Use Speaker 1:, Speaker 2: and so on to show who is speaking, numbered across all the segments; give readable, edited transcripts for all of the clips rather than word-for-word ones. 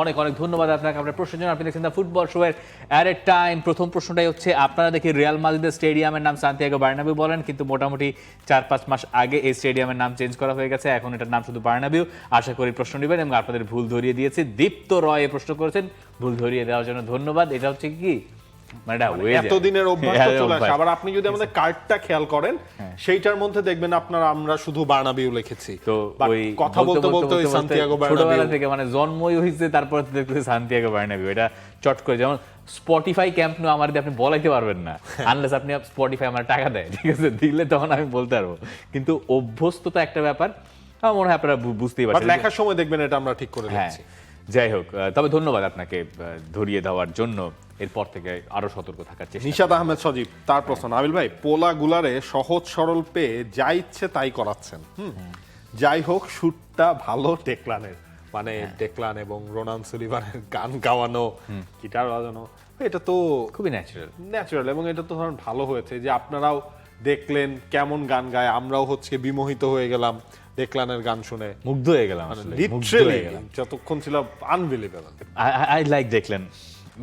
Speaker 1: অনেক অনেক ধন্যবাদ আপনাকে আপনার প্রশ্নের জন্য। আপনি দেখছেন দ্য ফুটবল শো এর অ্যাট এ টাইম। প্রথম প্রশ্নটাই হচ্ছে, আপনারা দেখি রিয়াল মাদ্রিদের স্টেডিয়ামের নাম সান্তিয়াগো বার্নাবিউ বলেন, কিন্তু মোটামুটি 4-5 মাস আগে এই স্টেডিয়ামের নাম চেঞ্জ করা হয়ে গেছে, এখন এটার নাম শুধু বার্নাবিউ। আশা করি প্রশ্ন নেবেন এবং আপনাদের ভুল ধরিয়ে দিয়েছি। দীপ্ত রয় প্রশ্ন করেছেন, ভুল ধরিয়ে দেওয়ার জন্য ধন্যবাদ। এটা হচ্ছে কি
Speaker 2: এতদিনের অভ্যাস চলে আসে। আবার আপনি যদি আমাদের কার্ডটা খেয়াল করেন, সেইটার মধ্যে দেখবেন আপনারা আমরা শুধু বার্নাবিউ লিখেছি,
Speaker 1: তো
Speaker 2: ওই কথা বলতে বলতে ওই সান্তিয়াগো বার্নাবিউ
Speaker 1: ছোটবেলা থেকে মানে জন্মই হয়েছে, তারপর দেখতেছি সান্তিয়াগো বার্নাবিউ। এটা চট করে, যেমন স্পটিফাই ক্যাম্প নো আমার দিয়ে আপনি বলাইতে পারবেন না আনলেস আপনি স্পটিফাই আমার টাকা দেয়, ঠিক আছে, দিলে তখন আমি বলতে পারবো। কিন্তু অভ্যস্ততা একটা ব্যাপার, আমার মনে হয় আপনারা বুঝতেই পারছেন।
Speaker 2: লেখার সময় দেখবেন এটা আমরা ঠিক করে দিচ্ছি।
Speaker 1: যাই হোক, তবে ধন্যবাদ আপনাকে ধরিয়ে দেওয়ার জন্য। এরপর থেকে আরো সতর্ক থাকার চেষ্টা।
Speaker 2: নিশাত আহমেদ সজীব তার প্রশ্ন, নাবিল ভাই পোলা গুলারে সহজ সরল পেয়ে যা ইচ্ছে তাই করাচ্ছেন। যাই হোক, শুটটা ভালো ডেকলানের, মানে ডেকলান এবং রোনান সুলিভানের গান গাওয়ানো, গিটার বাজানো, এটা তো
Speaker 1: খুবই ন্যাচারাল
Speaker 2: এবং এটা তো ধরেন ভালো হয়েছে যে আপনারাও দেখলেন কেমন গান গায়, আমরাও হচ্ছে বিমোহিত হয়ে গেলাম ডেকলানের গান শুনে,
Speaker 1: মুগ্ধ হয়ে গেলাম।
Speaker 2: লিটারালি যতক্ষণ ছিল আনবিলিভেবল।
Speaker 1: আই লাইক ডেকলান,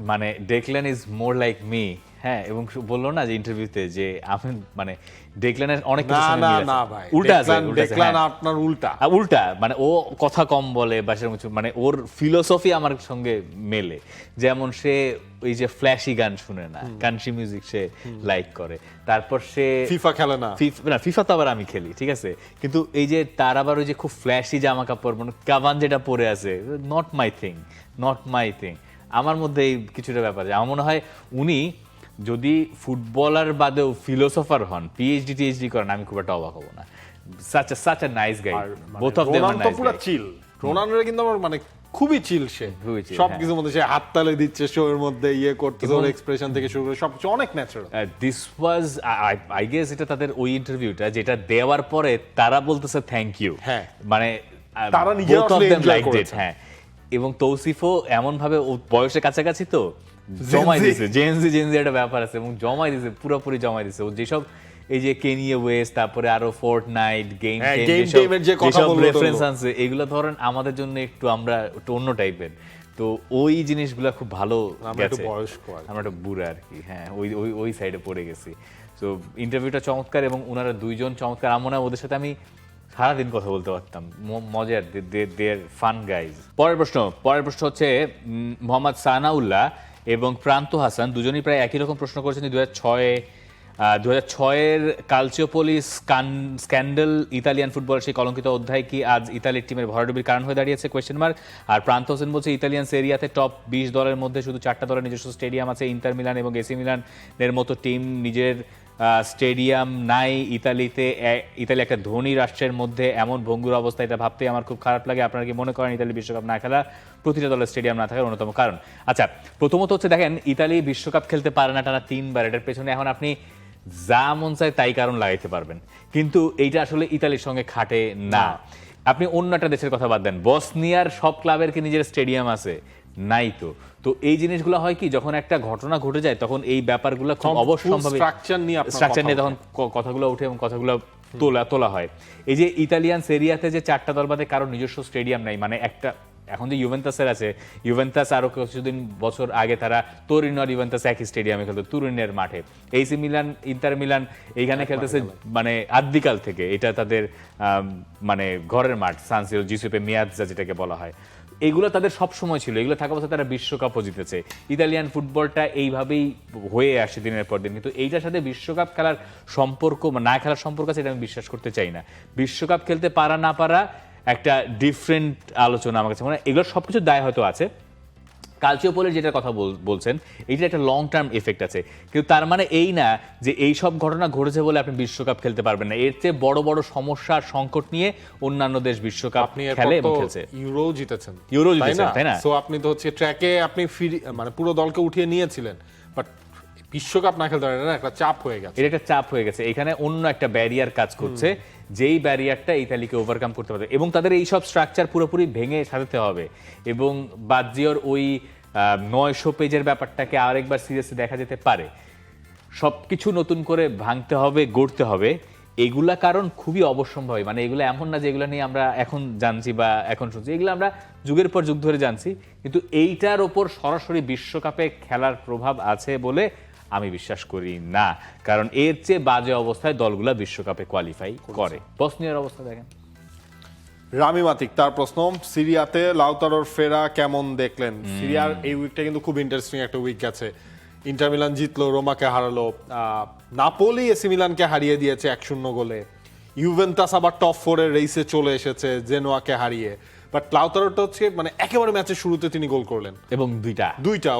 Speaker 1: মানে Declan is more like me. হ্যাঁ, এবং বললো না যে ইন্টারভিউতে যে আমি মানে ডেকলানের অনেক কিছু শুনে মিল আছে।
Speaker 2: না ভাই,
Speaker 1: উল্টা আছে,
Speaker 2: ডেকলান আপনার
Speaker 1: উল্টা, মানে ও কথা কম বলে বা সেরকম কিছু, মানে ওর ফিলোসফি আমার সঙ্গে মেলে। যেমন সে ওই যে ফ্ল্যাশি গান শুনে না, কান্ট্রি মিউজিক সে লাইক করে। তারপর সে
Speaker 2: ফিফা খেলে না,
Speaker 1: ফিফা তো আবার আমি খেলি, ঠিক আছে, কিন্তু এই যে তার আবার ওই যে খুব ফ্ল্যাশি জামা কাপড়, মানে কাভান যেটা পরে আছে, নট মাই থিং। আমার মধ্যে এই কিছুটা ব্যাপার, আমার মনে হয় উনি যদি ফুটবলার বাদেও ফিলোসফার হন, পিএইচডি টিএইচডি করেন, আমি খুব একটা অবাক হব না। such a nice guy, both of them are nice
Speaker 2: পুরো চিল। রোনালদো কিন্তু আমার মানে খুবই চিল, সে সবকিছুর মধ্যে সে হাততালি দিচ্ছে, শো এর মধ্যে ইয়ে করতেছে, ওর এক্সপ্রেশন থেকে শুরু করে সবকিছু অনেক natural.
Speaker 1: This was I guess এটা তাদের ওই ইন্টারভিউটা যেটা দেওয়ার পরে তারা বলতেছে থ্যাংক ইউ, মানে
Speaker 2: তারা নিজেরা আসলে এনজয় করেছে।
Speaker 1: হ্যাঁ, এবং তৌসিফও এমন ভাবে বয়সের কাছাকাছি তো জমাই দিয়েছে, জেনজি একটা ব্যাপার আছে, এবং জমাই দিয়েছে, পুরোপুরি জমাই দিয়েছে। ও যেসব এই যে কেনিয়া ওয়েস্ট, তারপরে আরো ফোর্টনাইট, গেম যেসব রেফারেন্স আছে, এগুলো ধরেন আমাদের জন্য একটু আমরা একটু অন্য টাইপের, তো ওই জিনিসগুলো খুব ভালো গেছে। আমরা একটু বুড়া আর কি, হ্যাঁ, ওই সাইডে পড়ে গেছি। তো ইন্টারভিউটা চমৎকার এবং ওনারা দুইজন চমৎকার। আমার মনে হয় ওদের সাথে আমি সারাদিন কথা বলতে পারতাম, মজার, দেয়ার ফান গাইজ। পরের প্রশ্ন হচ্ছে মোহাম্মদ সানাউল্লাহ এবং প্রান্ত হাসান দুজনই প্রায় একই রকম প্রশ্ন করেছেন। 2006-এর কালচিওপোলিস স্ক্যান্ডাল ইতালিয়ান ফুটবলের সেই কলঙ্কিত অধ্যায় কি আজ ইতালির টিমের ভরাডুবির কারণ হয়ে দাঁড়িয়েছে? Question mark. আর প্রান্ত হোসেন বলছে, ইতালিয়ান সেরিয়াতে টপ 20 দলের মধ্যে শুধু 4টা দলের নিজস্ব স্টেডিয়াম আছে। ইন্টার মিলান এবং এসি মিলানের মতো টিম নিজের স্টেডিয়াম নাই ইতালিতে। ইতালি একটা ধনী রাষ্ট্রের মধ্যে এমন ভঙ্গুর অবস্থা, এটা ভাবতে আমার খুব খারাপ লাগে। আপনারা কি মনে করেন ইতালি বিশ্বকাপ না খেলা প্রতিটা দলের স্টেডিয়াম না থাকার অন্যতম কারণ? আচ্ছা, প্রথমত হচ্ছে দেখেন, ইতালি বিশ্বকাপ খেলতে পারে না টানা 3 বার। এটার পেছনে এখন আপনি যা মন চায় তাই কারণ লাগাইতে পারবেন, কিন্তু এইটা আসলে ইতালির সঙ্গে খাটে না। আপনি অন্য একটা দেশের কথা বাদ দেন, বসনিয়ার সব ক্লাবের কি নিজের স্টেডিয়াম আছে? নাই। তো এই জিনিসগুলো হয় কি, যখন একটা ঘটনা ঘটে যায় তখন এই ব্যাপারগুলো খুব অবশ্যম্ভাবী স্ট্রাকচার নিয়ে তখন কথাগুলো উঠে এবং কথাগুলো তোলা হয়। এই যে ইতালিয়ান সেরিয়াতে যে 4টা দল বাদে কারো নিজস্ব স্টেডিয়াম নাই, মানে একটা এখন যে ইউভেন্টাসের আছে, ইউভেন্টাস আরো কিছুদিন বছর আগে তারা তোরিনো আর ইউভেন্টাস একই স্টেডিয়ামে খেলতো, তুরিনের মাঠে। এসি মিলান, ইন্টার মিলান এইখানে খেলতেছে মানে আদ্যিকাল থেকে, এটা তাদের মানে ঘরের মাঠ, সান সিরো, জিউসেপে মেয়াৎজা যেটাকে বলা হয়। এগুলো তাদের সব সময় ছিল, এগুলো থাকা অবস্থায় তারা বিশ্বকাপও জিতেছে। ইতালিয়ান ফুটবলটা এইভাবেই হয়ে আসে দিনের পর দিন, কিন্তু এইটার সাথে বিশ্বকাপ খেলার সম্পর্ক, না খেলার সম্পর্ক আছে, এটা আমি বিশ্বাস করতে চাই না। বিশ্বকাপ খেলতে পারা না পারা একটা ডিফারেন্ট আলোচনা আমার কাছে মনে হয়। এগুলোর সবকিছু দায় হয়তো আছে। কালচিওপোলির যেটা কথা বলছেন, এইটা একটা লং টার্ম এফেক্ট আছে, কিন্তু তার মানে এই না যে এই সব ঘটনা ঘটেছে বলে আপনি বিশ্বকাপ খেলতে পারবেন না। এর চেয়ে বড় বড় সমস্যা, সংকট নিয়ে অন্যান্য দেশ বিশ্বকাপ খেলে এবং খেলছে।
Speaker 2: ইউরো জিতেছেন,
Speaker 1: তাই না?
Speaker 2: সো আপনি তো হচ্ছে ট্র্যাকে আপনি মানে পুরো দলকে উঠিয়ে নিয়েছিলেন, বাট বিশ্বকাপ না খেলতে পারেন না, একটা চাপ হয়ে গেছে।
Speaker 1: এটা একটা চাপ হয়ে গেছে, এখানে অন্য একটা ব্যারিয়ার কাজ করছে, যেই ব্যারিয়ারটা ইতালিকে ওভারকাম করতে পারবে, এবং তাদের এই সব স্ট্রাকচার পুরোপুরি ভেঙে সাজাতে হবে। এবং বাজ্জিওর ওই 900 পেজের ব্যাপারটাকে আরেকবার সিরিয়াসলি দেখা যেতে পারে। সবকিছু নতুন করে ভাঙতে হবে, গড়তে হবে। এগুলা কারণ খুবই অবশ্যম্ভাবী, মানে এগুলো এমন না যে এগুলো নিয়ে আমরা এখন জানছি বা এখন শুনছি, এগুলো আমরা যুগের পর যুগ ধরে জানছি, কিন্তু এইটার ওপর সরাসরি বিশ্বকাপে খেলার প্রভাব আছে বলে আমি বিশ্বাস করি না, কারণ এর চেয়ে বাজে অবস্থায় দলগুলা বিশ্বকাপে কোয়ালিফাই করে। বসনিয়ার অবস্থা দেখেন।
Speaker 2: রামি মাতিক তার প্রশ্ন, সিরিয়াতে লাউতারোর ফেরা কেমন দেখলেন? সিরিয়ার এই উইকটা কিন্তু খুব ইন্টারেস্টিং একটা উইক গেছে। ইন্টার মিলান জিতলো, রোমাকে হারালো, নাপোলি এসি মিলানকে হারিয়ে দিয়েছে 1-0 গোলে, ইউভেন্টাস আবার টপ 4-এর রেসে চলে এসেছে জেনোয়াকে হারিয়ে। বাট লাউতারোটা হচ্ছে মানে একেবারে ম্যাচের শুরুতে তিনি গোল করলেন,
Speaker 1: এবং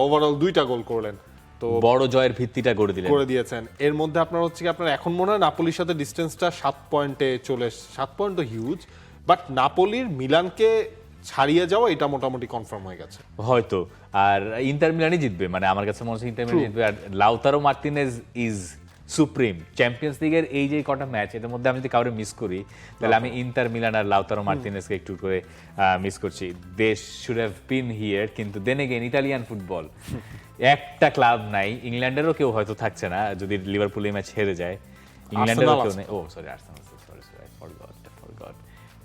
Speaker 2: ওভারঅল দুইটা গোল করলেন, তো
Speaker 1: বড় জয়ের ভিত্তিটা করে
Speaker 2: দিয়েছেন। এর মধ্যে আপনার হচ্ছে কি, আপনার এখন মনে হয় নাপোলির সাথে ডিস্টেন্সটা 7 পয়েন্টে 7 পয়েন্ট তো হিউজ, বাট নাপোলির মিলানকে ছাড়িয়ে যাওয়া এটা মোটামুটি কনফার্ম হয়ে গেছে
Speaker 1: হয়তো। আর ইন্টার মিলানই জিতবে, মানে আমার কাছে মনে হচ্ছে ইন্টার মিলান জিতবে। আর Lautaro Martinez is supreme. Champions লিগের এই যে কটা ম্যাচ, এর মধ্যে আমি যদি কাউরে মিস করি তাহলে আমি ইন্টার মিলান আর লাউতারো মার্টিনেজকে একটু করে মিস করছি। They should have been here, কিন্তু দেন এগেইন ইতালিয়ান ফুটবল, একটা ক্লাব নাই, ইংল্যান্ডেরও কেউ হয়তো থাকছে না যদি লিভারপুল এই ম্যাচ হেরে যায়, ইংল্যান্ডেরও কেউ নেই। Oh sorry, Arsenal, sorry I forgot.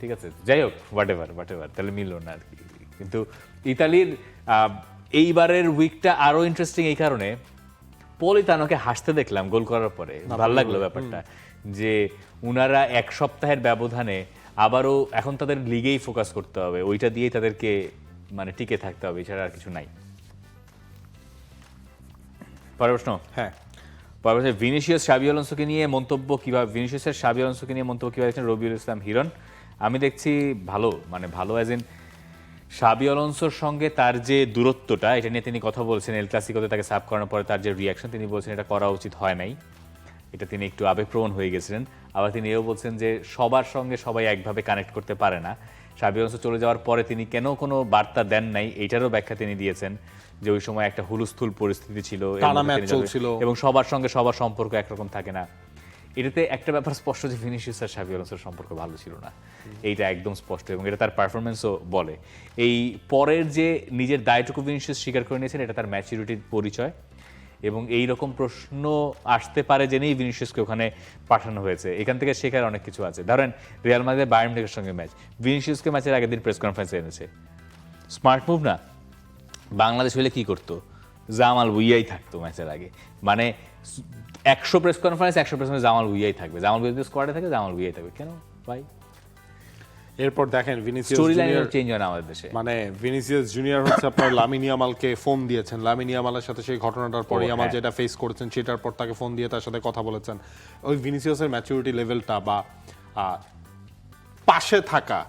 Speaker 1: ঠিক আছে, যাই হোক, হোয়াটএভার, তাহলে মিললো না আর কি। কিন্তু ইতালির এইবারের উইকটা আরো ইন্টারেস্টিং এই কারণে, পলিতানোকে হাসতে দেখলাম গোল করার পরে, ভালো লাগলো ব্যাপারটা, যে উনারা এক সপ্তাহের ব্যবধানে আবারও এখন তাদের লিগেই ফোকাস করতে হবে, ওইটা দিয়েই তাদেরকে মানে টিকে থাকতে হবে, এছাড়া আর কিছু নাই। পরের প্রশ্ন।
Speaker 2: হ্যাঁ,
Speaker 1: ভিনিসিয়াস শাবি আলোনসোকে নিয়ে মন্তব্য কিভাবে দেখছেন রবিউল ইসলাম হিরণ? আমি দেখছি ভালো, মানে ভালো অ্যাজ ইন শাবি আলোনসোর সঙ্গে তার যে দূরত্বটা, এটা নিয়ে তিনি কথা বলছেন। এল ক্লাসিকোতে তাকে সাব করানোর পরে তার যে রিয়াকশন, তিনি বলছেন এটা করা উচিত হয় নাই, এটা তিনি একটু আবেগপ্রবণ হয়ে গেছিলেন। আবার তিনি এও বলছেন যে সবার সঙ্গে সবাই একভাবে কানেক্ট করতে পারে না। শাবি আলোনসো চলে যাওয়ার পরে তিনি কেন কোনো বার্তা দেন নাই, এইটারও ব্যাখ্যা তিনি দিয়েছেন, যে ওই সময় একটা হুলস্থুল পরিস্থিতি ছিল এবং সবার সঙ্গে সবার সম্পর্ক একরকম থাকে না। এটাতে একটা ব্যাপার স্পষ্ট যে ভিনিসিয়াস আর শাবি আলোনসোর সম্পর্ক ভালো ছিল না, এইটা একদম স্পষ্ট, এবং এটা তার পারফরমেন্সও বলে। এই পরের যে নিজের দায়টুকু ভিনিসিয়াস স্বীকার করে নিয়েছেন, এটা তার ম্যাচুরিটির পরিচয়, এবং এই রকম প্রশ্ন আসতে পারে জেনেই ভিনিসিয়াসকে ওখানে পাঠানো হয়েছে। এখান থেকে শেখার অনেক কিছু আছে। ধরেন রিয়াল মাদ্রিদ বায়ার্ন মিউনিখের সঙ্গে ম্যাচ, ভিনিসিয়াসকে ম্যাচের আগের দিন প্রেস কনফারেন্সে এনেছে, স্মার্ট মুভ না? বাংলাদেশ হলে কি করতো? জামাল ভুইয়াই থাকতো ম্যাচের আগে, মানে 100 প্রেস কনফারেন্স জামাল ভুইয়াই থাকবে, জামাল ভুইয়া যদি স্কোয়াডে থাকে জামাল ভুইয়াই থাকবে। কেন ভাই?
Speaker 2: এরপর দেখেন ভিনিসিয়াস
Speaker 1: স্টোরি লাইন চেঞ্জ হয় না আমাদের দেশে।
Speaker 2: মানে ভিনিসিয়াস জুনিয়র হচ্ছে আপনার লামিন ইয়ামালকে ফোন দিয়েছেন, লামিন ইয়ামালের সাথে সেই ঘটনাটার পরে ইয়ামাল যেটা ফেস করেছেন সেটার পর তাকে ফোন দিয়ে তার সাথে কথা বলেছেন। ওই ভিনিসিয়াসের ম্যাচুরিটি লেভেলটা বা পাশে থাকা,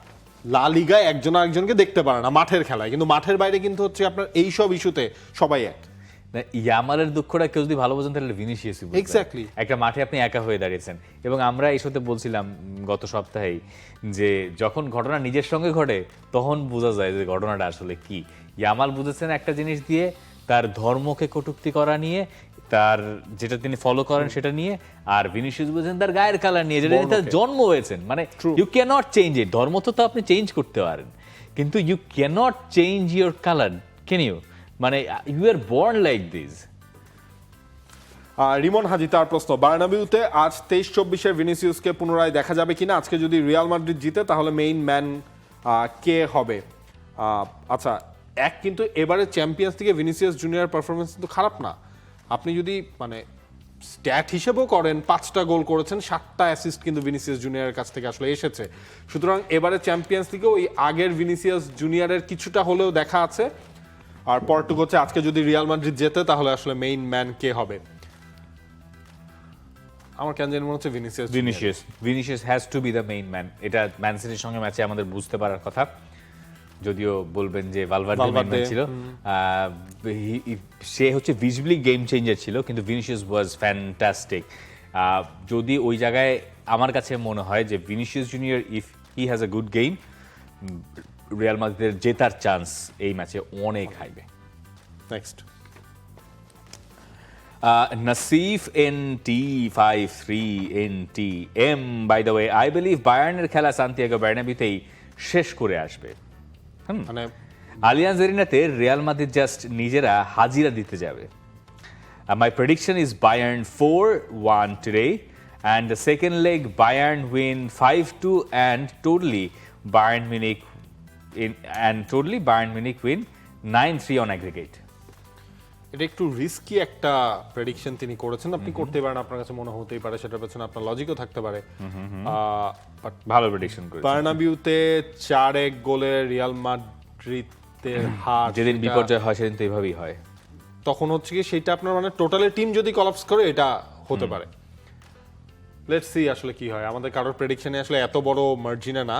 Speaker 2: লা লিগায় একজন আরেকজনকে দেখতে পারে না মাঠের খেলায়, কিন্তু মাঠের বাইরে কিন্তু হচ্ছে আপনার এই সব ইস্যুতে সবাই এক।
Speaker 1: ইয়ামালের দুঃখটা কেউ যদি ভালো বোঝেন তাহলে ভিনিসিয়াসই বুঝবে।
Speaker 2: এক্স্যাক্টলি,
Speaker 1: একটা মাঠে আপনি একা হয়ে দাঁড়িয়েছেন, এবং আমরা এই শোতে বলছিলাম গত সপ্তাহেই যে যখন ঘটনা নিজের সঙ্গে ঘটে তখন বোঝা যায় যে ঘটনাটা আসলে কি। ইয়ামাল বুঝেছেন একটা জিনিস দিয়ে, তার ধর্মকে কটূক্তি করা নিয়ে, তার যেটা তিনি ফলো করেন সেটা নিয়ে, আর ভিনিসিয়াস বুঝেছেন তার গায়ের কালার নিয়ে, যেটা তার জন্ম হয়েছেন। মানে ইউ ক্যানট চেঞ্জ ইট। ধর্ম তো আপনি চেঞ্জ করতে পারেন, কিন্তু you can't change your colour, can you? মানে you are born like this.
Speaker 2: Rimon Haji তার প্রশ্ন, বার্নাবিউতে আজ 23-24-এর ভিনিসিয়াসকে পুনরায় দেখা যাবে কিনা? আজকে যদি রিয়াল মাদ্রিদ জিতে তাহলে মেইন ম্যান কে হবে? আচ্ছা, কিন্তু এবারে চ্যাম্পিয়ন্স থেকে ভিনিসিয়াস জুনিয়র পারফরমেন্স কিন্তু খারাপ না। আপনি যদি মানে স্ট্যাট হিসেবেও করেন, 5টা গোল করেছেন, 7টা অ্যাসিস্ট কিন্তু ভিনিসিয়াস জুনিয়রের কাছ থেকে আসলে এসেছে। সুতরাং এবারে চ্যাম্পিয়ন্স লিগেও ওই আগের ভিনিসিয়াস জুনিয়রের কিছুটা হলেও দেখা আছে। আর পরটুকু হচ্ছে আজকে যদি রিয়াল মাদ্রিদ জেতে তাহলে আসলে মেইন ম্যান কে হবে? আমার কেন জানি মনে হচ্ছে
Speaker 1: Vinicius has to B the main man. এটা ম্যান সিটির সঙ্গে ম্যাচে আমাদের বুঝতে পারার কথা, যদিও বলবেন যে ভালভার্দে মেইন ম্যান ছিল, সে হচ্ছে ভিজিবলি গেম চেঞ্জার ছিল, কিন্তু ভিনিসিয়াস ওয়াজ ফ্যান্টাস্টিক। যদি ওই জায়গায় আমার কাছে মনে হয় যে Vinicius Junior if he has a good game, Real মাদ্রিদের জেতার চান্স এই ম্যাচে অনেক হাইবে।
Speaker 2: Next,
Speaker 1: Nasif NT53NTM, by the way, I believe বায়ার্নের খেলা সান্তিয়াগো বার্নাবিউতেই শেষ করে আসবে।
Speaker 2: মানে
Speaker 1: Allianz Arena Real Madrid just নিজেরা হাজিরা দিতে যাবে। My prediction is Bayern 4-1 today And the second leg, Bayern win 5-2 and totally Bayern Munich win 9-3 on aggregate.
Speaker 2: এটা একটু রিস্কি একটা প্রেডিকশন তিনি করেছেন, আপনি করতে পারেন, আপনার কাছে মনে হতেই পারে, সেটার পেছনে আপনার লজিকও থাকতে পারে। বাট
Speaker 1: ভালো প্রেডিকশন করেছে।
Speaker 2: বার্নাবিউতে 4-1 গোলে রিয়াল মাদ্রিদের হার,
Speaker 1: যেদিন বিপর্যয় হয় সেদিন তো এইভাবেই হয়।
Speaker 2: তখন হচ্ছে কি সেটা আপনার মানে টোটালি টিম যদি কলাপস করে এটা হতে পারে। লেটস সি আসলে কি হয়। আমাদের কারোর প্রেডিকশনে আসলে এত বড় মার্জিনে না।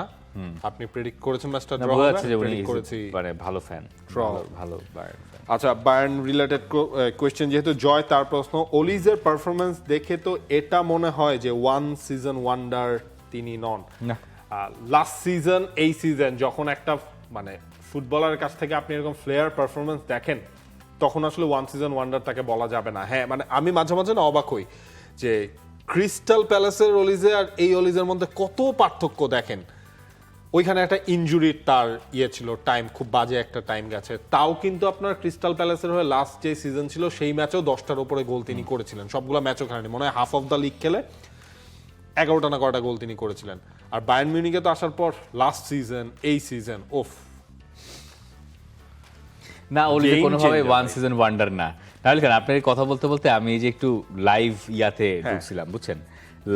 Speaker 2: আপনি প্রেডিক্ট করেছেন ম্যাচটা ড্র হবে,
Speaker 1: বোঝাচ্ছে যে উনি
Speaker 2: প্রেডিক্ট করেছি
Speaker 1: মানে ভালো ফ্যান, ভালো বায়ার্ন ফ্যান।
Speaker 2: আচ্ছা, বায়ার্ন রিলেটেড কোয়েশ্চেন যেহেতু জয়, তার প্রশ্ন, ওলিজের পারফরমেন্স দেখে তো এটা মনে হয় যে ওয়ান সিজন ওয়ান্ডার তিনি নন। লাস্ট সিজন, এই সিজন যখন একটা মানে ফুটবলারের কাছ থেকে আপনি এরকম ফ্লেয়ার পারফরমেন্স দেখেন, তখন আসলে ওয়ান সিজন ওয়ান্ডার তাকে বলা যাবে না। হ্যাঁ, মানে আমি মাঝে মাঝে না অবাক হই যে ক্রিস্টাল প্যালেসের ওলিজে আর এই ওলিজের মধ্যে কত পার্থক্য দেখেন। ওইখানে একটা ইনজুরির তার ছিল, টাইম খুব বাজে একটা টাইম গেছে, তাও কিন্তু আপনার ক্রিস্টাল প্যালেসের হয়ে লাস্ট যে সিজন ছিল সেই ম্যাচেও 10টার উপরে গোল তিনি করেছিলেন, সবগুলো ম্যাচও খেলেনি, মনে হয় হাফ অফ দ্য লিগ খেলে 11টা না কয়টা গোল তিনি করেছিলেন। আর বায়ার্ন মিউনিখে তো আসার পর লাস্ট সিজন, এই সিজন ওফ
Speaker 1: না, ওলি
Speaker 2: Game
Speaker 1: কোনোভাবে
Speaker 2: changer
Speaker 1: ওয়ান
Speaker 2: ভাই।
Speaker 1: সিজন ওয়ান্ডার না। তাহলে কেন আপনার এই কথা বলতে বলতে আমি এই যে একটু লাইভ ইয়াতে ঢুকছিলাম, বুঝছেন,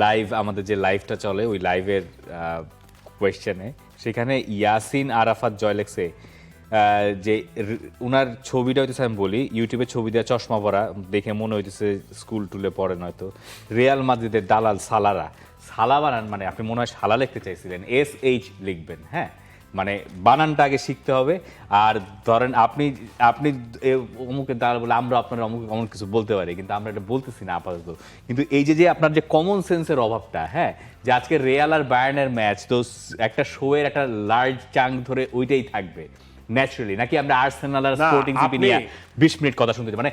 Speaker 1: লাইভ আমাদের যে লাইভটা চলে ওই লাইভের কোয়েশ্চেনে, সেখানে ইয়াসিন আরাফাত জয় লেখছে যে উনার ছবিটা হইতেছে, আমি বলি ইউটিউবে ছবি দেওয়া চশমা পরা দেখে মনে হইতেছে স্কুল টুলে পড়ে, নয়তো রিয়াল মাদ্রিদের দালাল সালা বানান, মানে আপনি মনে হয় সালা লিখতে চাইছিলেন, SH লিখবেন। হ্যাঁ, মানে বানানটা আগে শিখতে হবে। আর ধরেন আপনি অমুকের দালাল বলে আমরা আপনার অমুক কিছু বলতে পারি, কিন্তু আমরা এটা বলতেছি না আপাতত। কিন্তু এই যে আপনার যে কমন সেন্সের অভাবটা, হ্যাঁ, যে আজকে রিয়াল আর বায়ার্নের ম্যাচ, তো একটা শো এর একটা লার্জ চাঙ্ক ধরে ওইটাই থাকবে ন্যাচারালি, নাকি আমরা আর্সেনাল আর স্পোর্টিং সিটি নিয়ে 20 মিনিট কথা শুনতে, মানে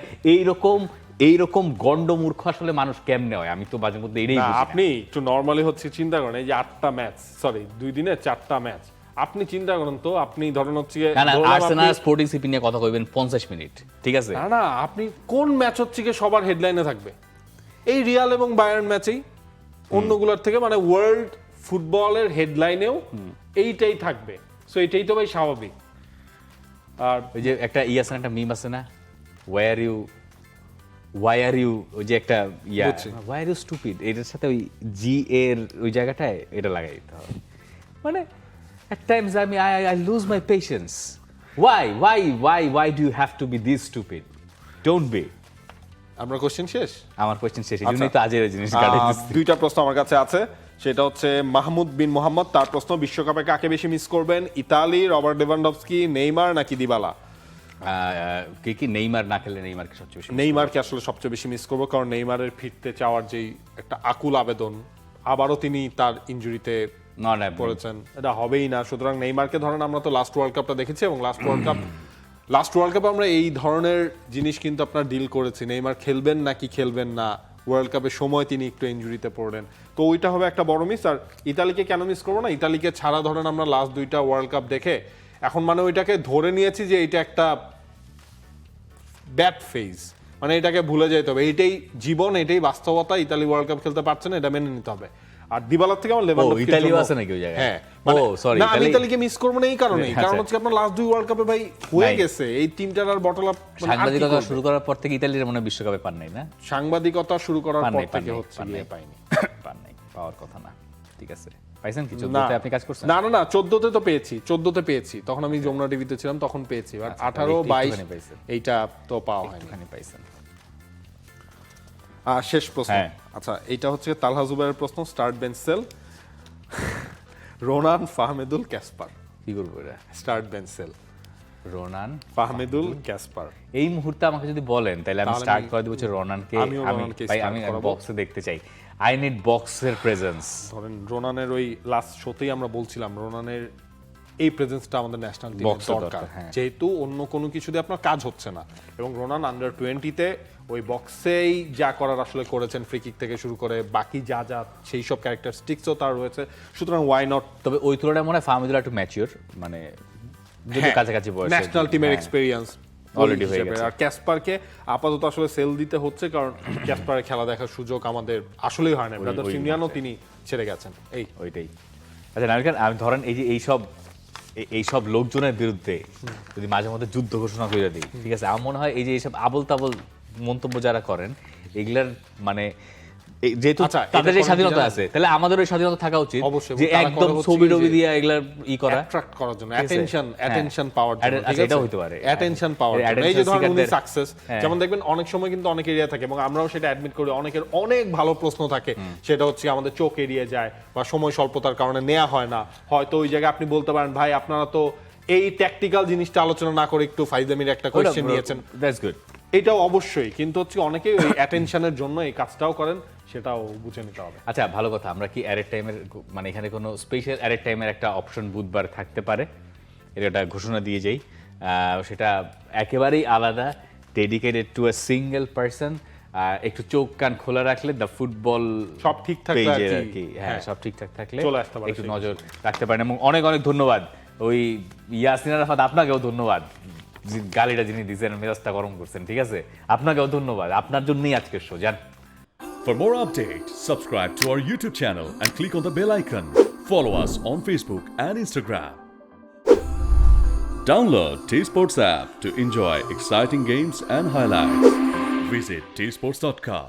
Speaker 1: এইরকম গন্ডমূর্খ আসলে মানুষ কেমনে হয়, আমি তো মাঝে মধ্যে এটাই বুঝি না।
Speaker 2: আপনি একটু নরমালি হচ্ছে চিন্তা করেন, এই যে 8টা ম্যাচ, সরি 2 দিনে 4টা ম্যাচ, আপনি চিন্তা করেন তো, আপনি ধরেন হচ্ছে
Speaker 1: আর্সেনাল স্পোর্টিং সিটি নিয়ে কথা কইবেন 50 মিনিট, ঠিক আছে?
Speaker 2: না, আপনি কোন ম্যাচ হচ্ছে কি সবার হেডলাইনে থাকবে? এই রিয়াল এবং বায়ার্ন ম্যাচেই, অন্যগুলোর থেকে মানে ওয়ার্ল্ড ফুটবলের হেডলাইনেও এইটাই থাকবে। সো এটাই তো ভাই স্বাভাবিক। আর
Speaker 1: ওই যে একটা আছে না, একটা মিম আছে না, ওয়াই আর ইউ, ওই যে একটা ওয়াই আর ইউ স্টুপিড, এটার সাথে ওই জি এর ওই জায়গাটায় এটা লাগাই দিতে হবে। মানে at times I lose my patience. Why do you have to be this stupid? Don't be.
Speaker 2: আমরা কোশ্চেন শেষ।
Speaker 1: আমার কোশ্চেন শেষ, এই জন্যই তো আজের জিনিস কাটাইতেছি।
Speaker 2: 2টা প্রশ্ন আমার কাছে আছে, সেটা হচ্ছে মাহমুদ বিন মোহাম্মদ, তার প্রশ্ন, বিশ্বকাপে কাকে বেশি মিস করবেন, ইতালি, রবার্ট লেভানডস্কি, নেইমার নাকি দিবালা?
Speaker 1: কি নেইমার না খেললে নেইমারকে সবচেয়ে বেশি
Speaker 2: নেইমারকে আসলে সবচেয়ে বেশি মিস করবো, কারণ নেইমারের ফিরতে চাওয়ার যেই একটা আকুল আবেদন, আবারও তিনি তার ইনজুরিতে পড়েছেন, এটা হবেই না। সুতরাং নেইমারকে ধরেন, আমরা তো লাস্ট ওয়ার্ল্ড কাপটা দেখেছি, এবং লাস্ট ওয়ার্ল্ড কাপে আমরা এই ধরনের জিনিস কিন্তু আপনার ডিল করেছি, নেইমার খেলবেন নাকি খেলবেন না, ওয়ার্ল্ড কাপের সময় তিনি একটু ইনজুরিতে পড়লেন, তো ওইটা হবে একটা বড় মিস। আর ইতালিকে কেন মিস করবো না, ইতালিকে ছাড়া ধরেন আমরা লাস্ট 2টা ওয়ার্ল্ড কাপ দেখে এখন মানে ওইটাকে ধরে নিয়েছি যে এটা একটা ব্যাড ফেজ, মানে এটাকে ভুলে যেতে হবে, এইটাই জীবন, এটাই বাস্তবতা, ইতালি ওয়ার্ল্ড কাপ খেলতে পারছে না, এটা মেনে নিতে হবে। আর দিবালার থেকে আমার লেভানডস্কির জন্য,
Speaker 1: ইতালিও আছে নাকি ওই জায়গায়?
Speaker 2: হ্যাঁ,
Speaker 1: ও সরি,
Speaker 2: না, আমি ইতালিকে মিস করব না এই কারণেই, কারণ হচ্ছে আপনার লাস্ট 2 ওয়ার্ল্ড কাপে ভাই হয়ে গেছে এই টিমটার আর বটল আপ।
Speaker 1: সাংবাদিকতা শুরু করার পর থেকে ইতালির মনে হয় বিশ্বকাপে পান নাই না?
Speaker 2: সাংবাদিকতা শুরু করার পর থেকে হচ্ছে পাইনি,
Speaker 1: পান নাই, পাওয়ার কথা না। ঠিক আছে, পাইছেন কি 14তে আপনি কাজ করছেন?
Speaker 2: না 14তে তো পেয়েছি, 14তে পেয়েছি, তখন আমি যমুনা টিভিতে ছিলাম, তখন পেয়েছি। আর 18, 22 এইটা তো পাওয়া হয়নি।
Speaker 1: একটুখানি পাইছেন।
Speaker 2: শেষ প্রশ্ন, আচ্ছা, এইটা হচ্ছে তালহা জুবাইরের প্রশ্ন, start bench sell, Ronan, Fahmedul, Kasper,
Speaker 1: কি করবো এটা?
Speaker 2: Start bench sell,
Speaker 1: Ronan,
Speaker 2: Fahmedul, Kasper.
Speaker 1: এই মুহূর্তে আমাকে যদি বলেন তাহলে আমি স্টার্ট করে দেব হচ্ছে রোনানকে। আমি বক্সে দেখতে চাই, আই নিড বক্সের প্রেজেন্স।
Speaker 2: ধরেন রোনানের ওই লাস্ট শোতেই আমরা বলছিলাম রোনানের এই প্রেজেন্সটা আমাদের ন্যাশনাল টিমের দরকার, যেহেতু অন্য কোনো কিছু দিয়ে আপনার কাজ হচ্ছে না, এবং রোনান আন্ডার 20-তে ওই বক্সেই যা করার আসলে করেছেন, ফ্রি কিক থেকে শুরু করে বাকি যা সেই সব ক্যারেক্টারিস্টিক্সও তার রয়েছে, সুতরাং ওয়াই নট।
Speaker 1: তবে ওই তুলনায় মনে হয় ফাহমিদুল একটু ম্যাচিওর, মানে যদি কাছাকাছি বয়স,
Speaker 2: ন্যাশনাল টিমের এক্সপেরিয়েন্স,
Speaker 1: Already হয়ে
Speaker 2: হিসেবে।
Speaker 1: গেছে।
Speaker 2: আর ক্যাসপারকে আপাতত আসলে সেল দিতে হচ্ছে, কারণ ক্যাসপারের খেলা দেখার সুযোগ আমাদের আসলেই হয় না। ব্রাদার সিমিয়ানো তিনি ছেড়ে গেছেন।
Speaker 1: ওইটাই। আচ্ছা নাবিল খান, আমি ধরেন এই যে এইসব লোকজনের বিরুদ্ধে যদি মাঝে মধ্যে যুদ্ধ ঘোষণা করে দিই, ঠিক আছে, আমার মনে হয় এই যে এইসব আবল তাবল মন্তব্য যারা করেন এগুলার মানে যেহেতু
Speaker 2: আচ্ছা,
Speaker 1: তাদের
Speaker 2: এটা
Speaker 1: এই স্বাধীনতা
Speaker 2: করেন কি
Speaker 1: আছে, তাহলে আমাদের ওই স্বাধীনতা থাকা উচিত
Speaker 2: অবশ্যই,
Speaker 1: যে
Speaker 2: তারা
Speaker 1: একদম
Speaker 2: করে হচ্ছে
Speaker 1: ছবি
Speaker 2: যে
Speaker 1: টবি দিয়ে এগুলার করা,
Speaker 2: অ্যাট্রাক্ট করার জন্য,
Speaker 1: ঠিক আছে?
Speaker 2: অ্যাটেনশন পাওয়ার জন্য,
Speaker 1: আচ্ছা,
Speaker 2: ঠিক আছে?
Speaker 1: এটাও হতে পারে।
Speaker 2: অ্যাটেনশন পাওয়ার জন্য। এই যে
Speaker 1: attention
Speaker 2: ধরেন উনি
Speaker 1: seeker-দের-
Speaker 2: সাকসেস,
Speaker 1: হ্যাঁ।
Speaker 2: যেমন দেখবেন অনেক সময় কিন্তু অনেক এরিয়া থাকে, এবং আমরাও সেটা অ্যাডমিট করি, অনেকের অনেক ভালো প্রশ্ন থাকে, সেটা হচ্ছে আমাদের চোখ এড়িয়ে যায় বা সময় স্বল্পতার কারণে নেওয়া হয় না। হয়তো ওই জায়গায় আপনি বলতে পারেন, ভাই আপনারা তো এই ট্যাকটিক্যাল জিনিসটা আলোচনা না করে একটু ফাইজলামির একটা কোয়েশ্চেন নিয়েছেন।
Speaker 1: That's good.
Speaker 2: এটাও অবশ্যই, কিন্তু হচ্ছে অনেকেই ওই অ্যাটেনশনের জন্য এই কাজটাও করেন, সেটাও বুঝে নিতে হবে।
Speaker 1: আচ্ছা ভালো কথা, আমরা কি অ্যারেট টাইমের মানে এখানে কোনো স্পেশাল অ্যারেট টাইমের একটা অপশন বুধবার থাকতে পারে, এটা একটা ঘোষণা দিয়ে যাই। সেটা একেবারেই আলাদা, dedicated to a single person. একটু চোখ কান খোলা রাখলে দ্য ফুটবল
Speaker 2: সব ঠিক থাকলে আর
Speaker 1: পেজের
Speaker 2: কি,
Speaker 1: আর কি, হ্যাঁ
Speaker 2: হ্যাঁ,
Speaker 1: সব ঠিকঠাক থাকলে
Speaker 2: চলে আসতে পারে
Speaker 1: একটু
Speaker 2: সেই
Speaker 1: নজর রাখতে পারেন। এবং অনেক অনেক ধন্যবাদ ওই ইয়াসিন আরাফাত, আপনাকেও ধন্যবাদ, গালিটা যিনি দিয়েছেন, মেজাজটা গরম করছেন, ঠিক আছে, আপনাকেও ধন্যবাদ, আপনার জন্যই আজকের শো। জান
Speaker 3: For more updates, subscribe to our YouTube channel and click on the bell icon. Follow us on Facebook and Instagram. Download T-Sports app to enjoy exciting games and highlights. Visit tsports.com.